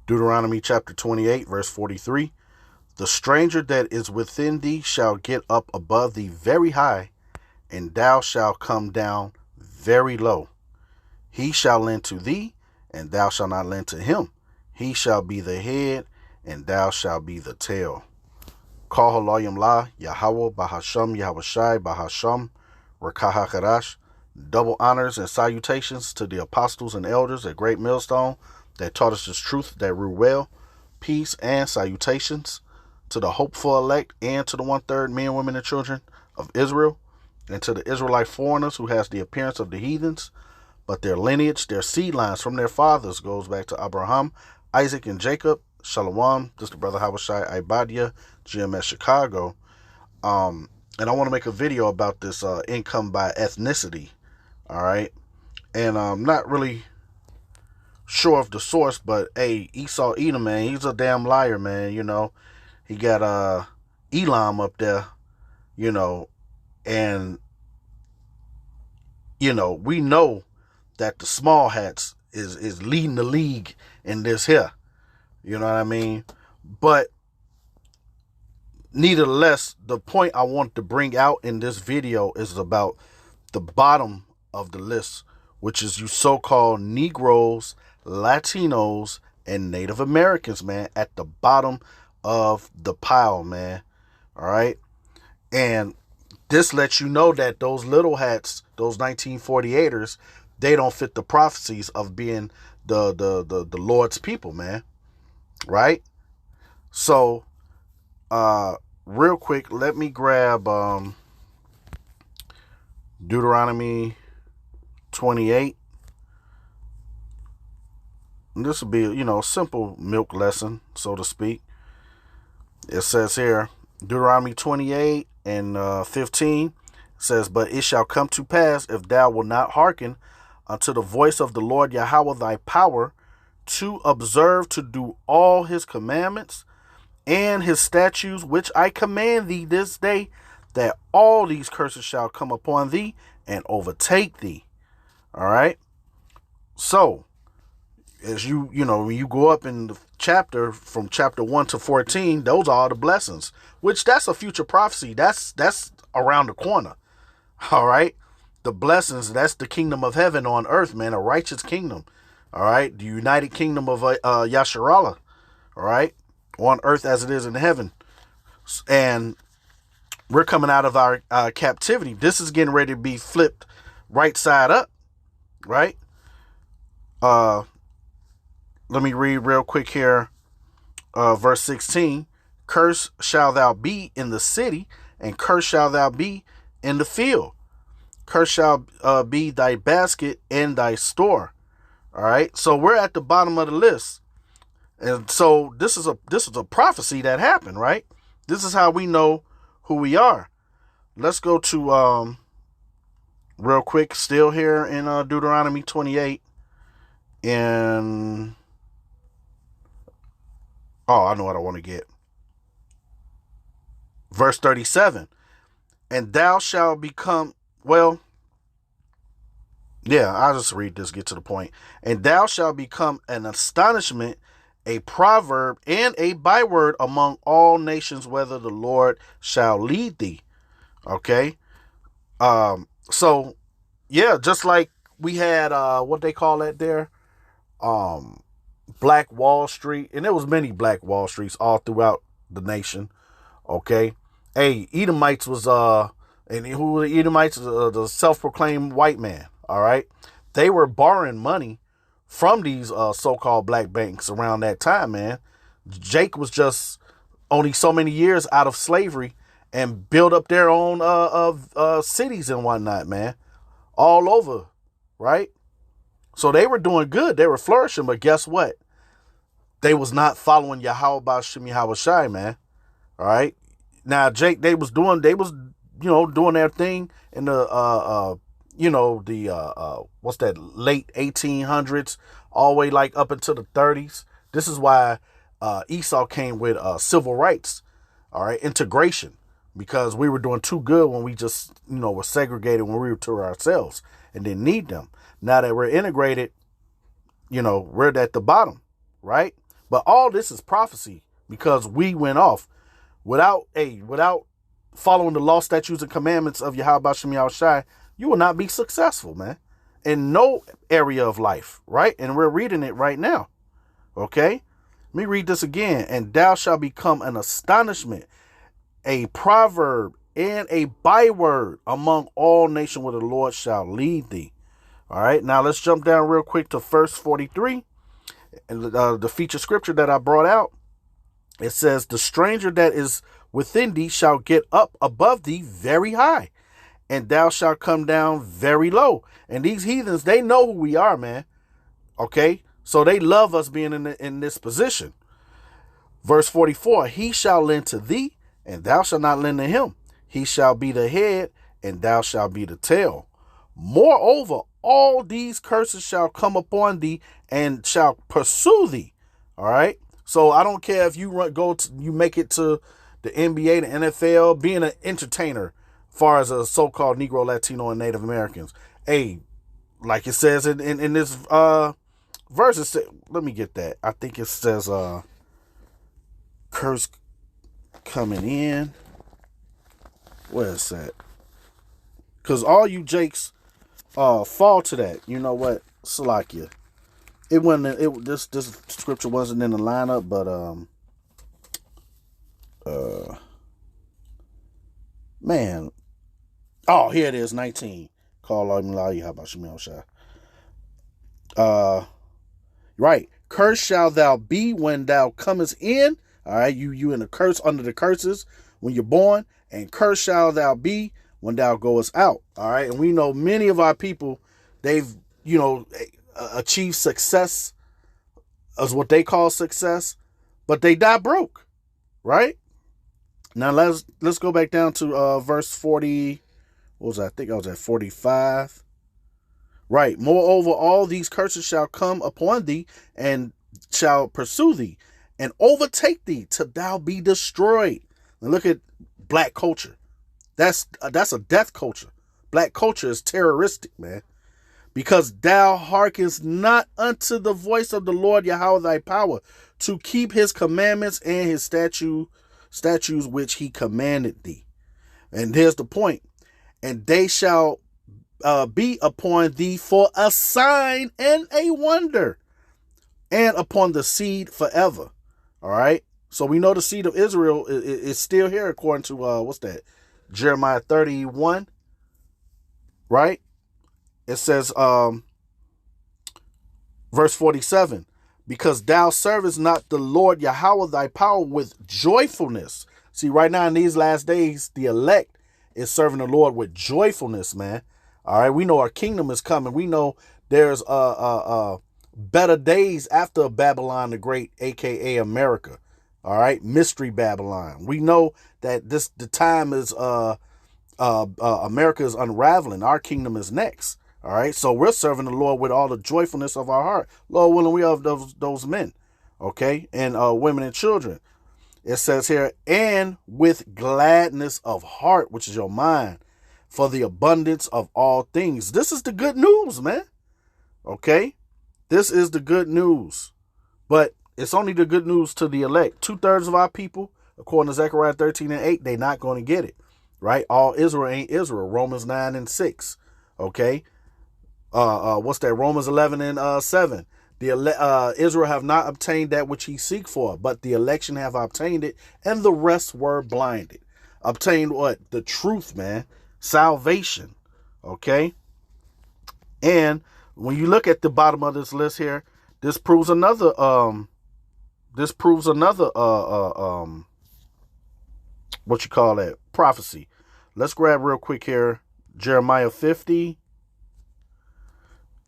Deuteronomy chapter 28, verse 43. The stranger that is within thee shall get up above thee very high, and thou shalt come down very low. He shall lend to thee, and thou shalt not lend to him. He shall be the head, and thou shalt be the tail. Kol halayim la, Yahweh, Bahasham, Yahushai, Bahasham, Rakahakarash. Double honors and salutations to the apostles and elders at Great Millstone that taught us this truth that rule well. Peace and salutations to the hopeful elect and to the 1/3 men, women, and children of Israel, and to the Israelite foreigners who has the appearance of the heathens, but their lineage, their seed lines from their fathers goes back to Abraham, Isaac, and Jacob. Shalom. This is the brother Habashai Ibadia, GMS Chicago. And I want to make a video about this income by ethnicity. All right. And I'm not really sure of the source, but hey, Esau Edom, man, he's a damn liar, man. You know, he got Elam up there, you know, and you know, we know that the small hats is leading the league in this here. You know what I mean? But nevertheless, the point I want to bring out in this video is about the bottom of the list, which is you so-called Negroes, Latinos, and Native Americans, man, at the bottom of the pile, man. All right? And this lets you know that those little hats, those 1948ers, they don't fit the prophecies of being the Lord's people, man. Right? So, real quick, let me grab Deuteronomy 28. And this will be, you know, a simple milk lesson, so to speak. It says here, Deuteronomy 28 and 15 says, but it shall come to pass, if thou wilt not hearken unto the voice of the Lord Yahweh thy power, to observe to do all his commandments and his statutes, which I command thee this day, that all these curses shall come upon thee and overtake thee. All right. So, as you know, when you go up in the chapter from chapter 1 to 14, those are all the blessings, which that's a future prophecy. That's around the corner. All right. The blessings, that's the kingdom of heaven on earth, man, a righteous kingdom. All right. The united kingdom of Yasharallah. All right. On earth as it is in heaven. And we're coming out of our captivity. This is getting ready to be flipped right side up. Right. Let me read real quick here. Verse 16. Curse shall thou be in the city, and curse shall thou be in the field. Curse shall be thy basket and thy store. All right. So we're at the bottom of the list. And so this is a prophecy that happened, right? This is how we know who we are. Let's go to real quick, still here in Deuteronomy 28. And I know what I want to get. Verse 37. And thou shalt become, I'll just read this, get to the point. And thou shalt become an astonishment, a proverb, and a byword among all nations, whether the Lord shall lead thee. Okay. So yeah, just like we had what they call that there, Black Wall Street, and there was many Black Wall Streets all throughout the nation. Okay. Hey, Edomites was and who were the Edomites? The self-proclaimed white man. All right. They were borrowing money from these so-called black banks around that time, man. Jake was just only so many years out of slavery and built up their own cities and whatnot, man, all over, right? So they were doing good. They were flourishing, but guess what? They was not following Yahweh Bashim Yahweh Shai, man. All right. Now, Jake, they was doing their thing in the what's that, late 1800s, all the way like up into the 30s. This is why Esau came with civil rights, all right, integration, because we were doing too good when we just, were segregated when we were to ourselves and didn't need them. Now that we're integrated, we're at the bottom, right? But all this is prophecy because we went off without following the law, statutes, and commandments of Yahweh Shem Yahushai. You will not be successful, man, in no area of life, right? And we're reading it right now. Okay, let me read this again. And thou shalt become an astonishment, a proverb, and a byword among all nations where the Lord shall lead thee. All right, now let's jump down real quick to verse 43. And the feature scripture that I brought out, it says, the stranger that is within thee shall get up above thee very high, and thou shalt come down very low. And these heathens, they know who we are, man. Okay, so they love us being in this position. Verse 44, he shall lend to thee, and thou shalt not lend to him. He shall be the head, and thou shalt be the tail. Moreover, all these curses shall come upon thee and shall pursue thee. All right. So I don't care if you you make it to the NBA, the NFL, being an entertainer, as far as a so-called Negro, Latino, and Native Americans. Hey, like it says in this verse, it says, let me get that. I think it says curse coming in. Where is that? Because all you Jakes fall to that. You know what? Salakia. It wasn't. This scripture wasn't in the lineup, but man. Oh, here it is. 19. Call Allah. How about Shemel Shah? Right. Cursed shall thou be when thou comest in. All right. You in the curse under the curses when you're born, and cursed shall thou be when thou goest out. All right. And we know many of our people, they've, achieved success as what they call success, but they die broke. Right. Now let's go back down to verse 40. What was that? I think I was at 45. Right. Moreover, all these curses shall come upon thee and shall pursue thee and overtake thee till thou be destroyed. And look at black culture. That's a death culture. Black culture is terroristic, man. Because thou hearkenest not unto the voice of the Lord Yahweh thy power, to keep his commandments and his statutes which he commanded thee. And here's the point. And they shall be upon thee for a sign and a wonder, and upon the seed forever. All right. So we know the seed of Israel is still here, according to what's that? Jeremiah 31. Right. It says, verse 47, because thou servest not the Lord Yahweh thy power with joyfulness. See, right now in these last days, the elect is serving the Lord with joyfulness, man. All right. We know our kingdom is coming. We know there's better days after Babylon the Great, aka America. All right. Mystery Babylon. We know that the time is America is unraveling. Our kingdom is next. All right. So we're serving the Lord with all the joyfulness of our heart. Lord willing, we are those men. Okay. And women and children. It says here, and with gladness of heart, which is your mind, for the abundance of all things. This is the good news, man. Okay. This is the good news. But it's only the good news to the elect. 2/3 of our people, according to Zechariah 13:8, they're not going to get it. Right? All Israel ain't Israel. Romans 9:6. Okay. What's that? Romans 11:7. Israel have not obtained that which he seek for, but the election have obtained it, and the rest were blinded. Obtained what? The truth, man. Salvation. Okay. And when you look at the bottom of this list here, this proves another what you call that? Prophecy. Let's grab real quick here Jeremiah 50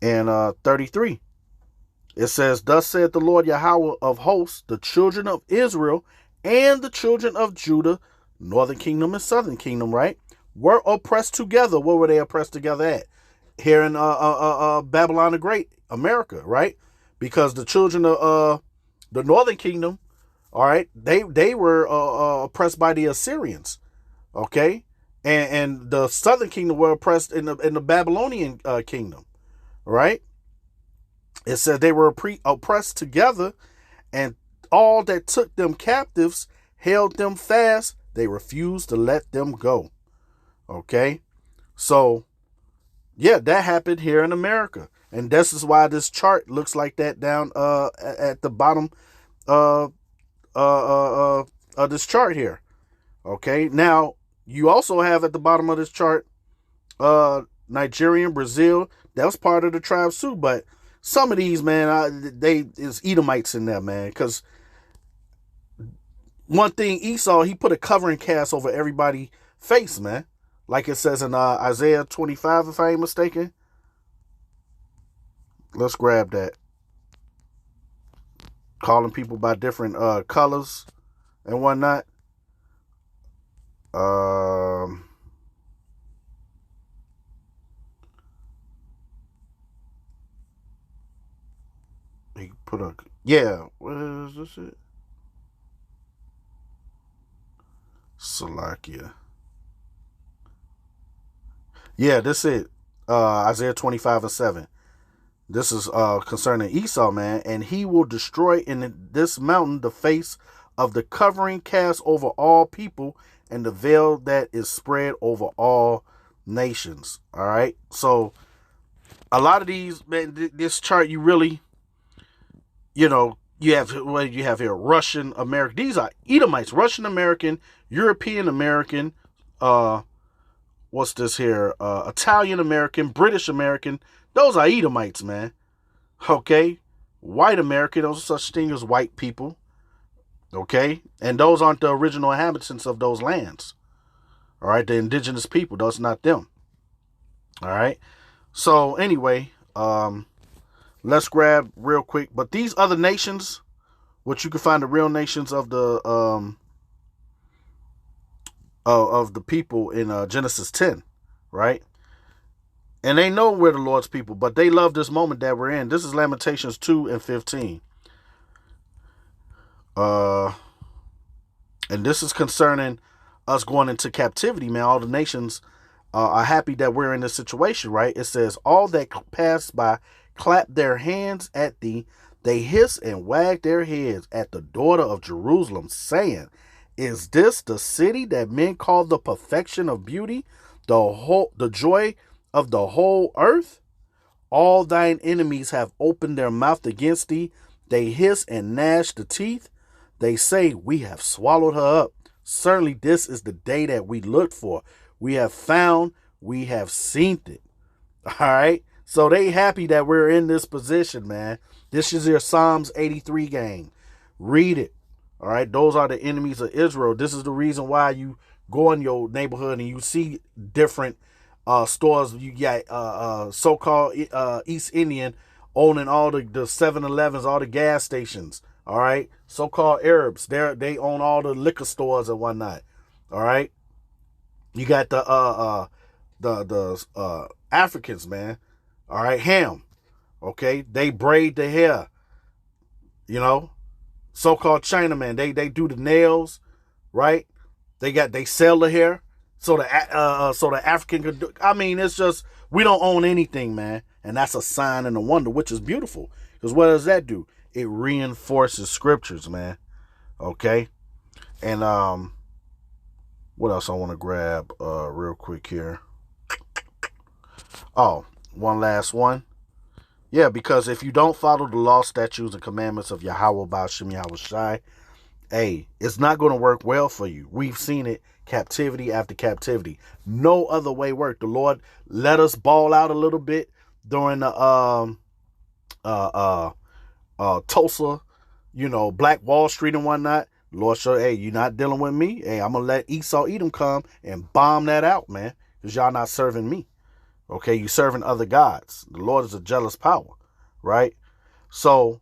and 33. It says, thus saith the Lord Yahweh of hosts, the children of Israel and the children of Judah, northern kingdom and southern kingdom, right, were oppressed together. Where were they oppressed together at? Here in Babylon the Great, America, right? Because the children of the northern kingdom, all right, they were oppressed by the Assyrians, okay, and the southern kingdom were oppressed in the Babylonian kingdom, right? It said they were oppressed together, and all that took them captives held them fast. They refused to let them go. Okay? So, yeah, that happened here in America. And this is why this chart looks like that down at the bottom uh, of this chart here. Okay? Now, you also have at the bottom of this chart Nigerian, Brazil. That was part of the tribes too. But some of these, man, they is Edomites in there, man. Because one thing Esau, he put a covering cast over everybody's face, man. Like it says in Isaiah 25, if I ain't mistaken. Let's grab that. Calling people by different colors and whatnot. He put a, yeah, what is this? It? Salakia. Yeah, this is it. Isaiah 25 and 7. This is concerning Esau, man. And he will destroy in this mountain the face of the covering cast over all people and the veil that is spread over all nations. All right. So a lot of these, man, this chart, you really, you know, you have what you have here, Russian American. These are Edomites, Russian American, European American, what's this here? Italian American, British American. Those are Edomites, man. Okay? White American, those are such things as white people. Okay? And those aren't the original inhabitants of those lands. All right? The indigenous people, that's not them. All right? So, anyway, let's grab real quick. But these other nations, which you can find the real nations of the people in Genesis 10, right? And they know we're the Lord's people, but they love this moment that we're in. This is Lamentations 2 and 15. And this is concerning us going into captivity, man. All the nations are happy that we're in this situation, right? It says, all that pass by clap their hands at thee. They hiss and wag their heads at the daughter of Jerusalem, saying, is this the city that men call the perfection of beauty, the joy of the whole earth? All thine enemies have opened their mouth against thee. They hiss and gnash the teeth. They say, we have swallowed her up. Certainly this is the day that we looked for. We have found, we have seen it. All right? So they happy that we're in this position, man. This is your Psalms 83 gang. Read it. All right? Those are the enemies of Israel. This is the reason why you go in your neighborhood and you see different stores. You got so-called East Indian owning all the 7-Elevens, all the gas stations. All right? So-called Arabs, they own all the liquor stores and whatnot. All right? You got the Africans, man. All right? Ham. Okay? They braid the hair. You know? So-called Chinaman, they do the nails, right? They sell the hair. So the African could do, I mean, it's just, we don't own anything, man. And that's a sign and a wonder, which is beautiful. Because what does that do? It reinforces scriptures, man. Okay? And what else I want to grab real quick here? Oh, one last one. Yeah, because if you don't follow the law, statutes, and commandments of Yahweh Ba'ashem Yahweh Shai, hey, it's not going to work well for you. We've seen it, captivity after captivity. No other way worked. The Lord let us ball out a little bit during the Tulsa, Black Wall Street and whatnot. Lord showed, hey, you're not dealing with me. Hey, I'm going to let Esau Edom come and bomb that out, man, because y'all not serving me. Okay, you serving other gods. The Lord is a jealous power, right? So,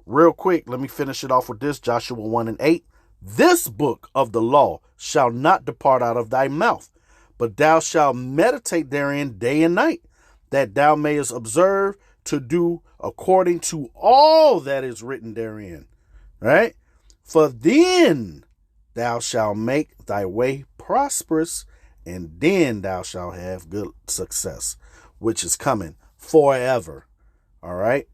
real quick, let me finish it off with this, Joshua 1 and 8. This book of the law shall not depart out of thy mouth, but thou shalt meditate therein day and night, that thou mayest observe to do according to all that is written therein, right? For then thou shalt make thy way prosperous, and then thou shalt have good success, which is coming forever. All right.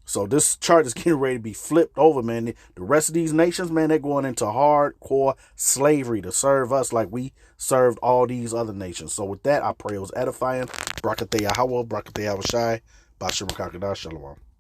So this chart is getting ready to be flipped over, man. The rest of these nations, man, they're going into hardcore slavery to serve us like we served all these other nations. So with that, I pray it was edifying. Brakateh Yahweh, Brakateh Yahweh Shai, Bashir Makakadah, Shalom.